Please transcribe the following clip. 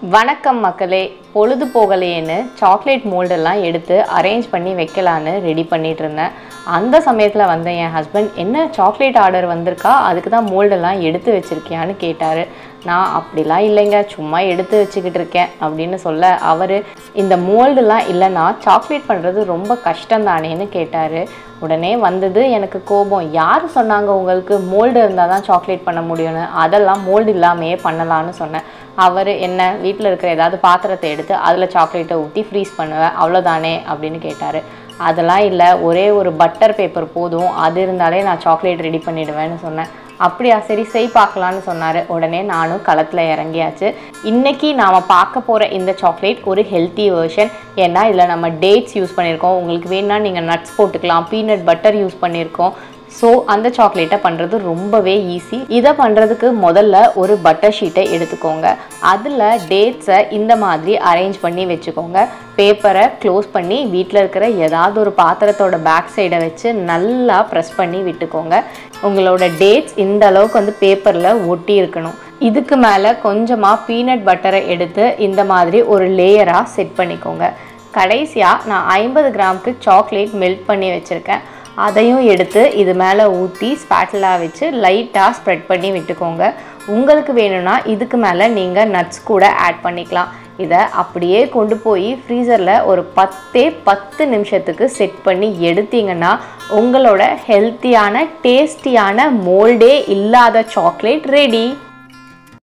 வணக்கம் மக்களே. பொழுது போகலையேன்னு சாக்லேட் மோல்டெல்லாம் எடுத்து அரேஞ்ச் பண்ணி வைக்கலான்னு ரெடி பண்ணிட்டு இருந்தேன். அந்த சமயத்தில் வந்த என் ஹஸ்பண்ட், என்ன சாக்லேட் ஆர்டர் வந்திருக்கா, அதுக்கு தான் மோல்டெல்லாம் எடுத்து வச்சுருக்கியான்னு கேட்டார். நான் அப்படிலாம் இல்லைங்க, சும்மா எடுத்து வச்சுக்கிட்டு இருக்கேன் அப்படின்னு சொல்ல, அவர் இந்த மோல்டெல்லாம் இல்லைன்னா சாக்லேட் பண்ணுறது ரொம்ப கஷ்டம்தானேன்னு கேட்டார். உடனே வந்தது எனக்கு கோபம். யார் சொன்னாங்க உங்களுக்கு மோல்டு இருந்தால் தான் சாக்லேட் பண்ண முடியும்னு? அதெல்லாம் மோல்டு இல்லாமையே பண்ணலான்னு சொன்னேன். அவர் என்ன வீட்டில் இருக்கிற ஏதாவது பாத்திரத்தை எடுத்து அதில் சாக்லேட்டை ஊற்றி ஃப்ரீஸ் பண்ணுவேன், அவ்வளோதானே அப்படின்னு கேட்டார். அதெல்லாம் இல்லை, ஒரே ஒரு பட்டர் பேப்பர் போதும், அது இருந்தாலே நான் சாக்லேட் ரெடி பண்ணிவிடுவேன்னு சொன்னேன். அப்படியா, சரி செய் பார்க்கலான்னு சொன்னார். உடனே நானும் களத்தில் இறங்கியாச்சு. இன்றைக்கி நாம் பார்க்க போகிற இந்த சாக்லேட் ஒரு ஹெல்த்தி வெர்ஷன். ஏன்னா இதில் நம்ம டேட்ஸ் யூஸ் பண்ணியிருக்கோம். உங்களுக்கு வேணுன்னா நீங்கள் நட்ஸ் போட்டுக்கலாம். பீனட் பட்டர் யூஸ் பண்ணியிருக்கோம். ஸோ அந்த சாக்லேட்டை பண்ணுறது ரொம்பவே ஈஸி. இதை பண்ணுறதுக்கு முதல்ல ஒரு பட்டர் ஷீட்டை எடுத்துக்கோங்க. அதில் டேட்ஸை இந்த மாதிரி அரேஞ்ச் பண்ணி வச்சுக்கோங்க. பேப்பரை க்ளோஸ் பண்ணி வீட்டில் இருக்கிற ஏதாவது ஒரு பாத்திரத்தோட பேக் சைடை வச்சு நல்லா ப்ரெஸ் பண்ணி விட்டுக்கோங்க. உங்களோட டேட்ஸ் இந்த அளவுக்கு பேப்பரில் ஒட்டி இருக்கணும். இதுக்கு மேலே கொஞ்சமாக பீனட் பட்டரை எடுத்து இந்த மாதிரி ஒரு லேயராக செட் பண்ணிக்கோங்க. கடைசியாக நான் 50 கிராமுக்கு சாக்லேட் மெல்ட் பண்ணி வச்சுருக்கேன். அதையும் எடுத்து இது மேலே ஊற்றி ஸ்பேட்டலா வச்சு லைட்டாக ஸ்ப்ரெட் பண்ணி விட்டுக்கோங்க. உங்களுக்கு வேணும்னா இதுக்கு மேலே நீங்கள் நட்ஸ் கூட ஆட் பண்ணிக்கலாம். இதை அப்படியே கொண்டு போய் ஃப்ரீசரில் ஒரு 10 நிமிஷத்துக்கு செட் பண்ணி எடுத்தீங்கன்னா உங்களோட ஹெல்த்தியான டேஸ்டியான மோல்டே இல்லாத சாக்லேட் ரெடி.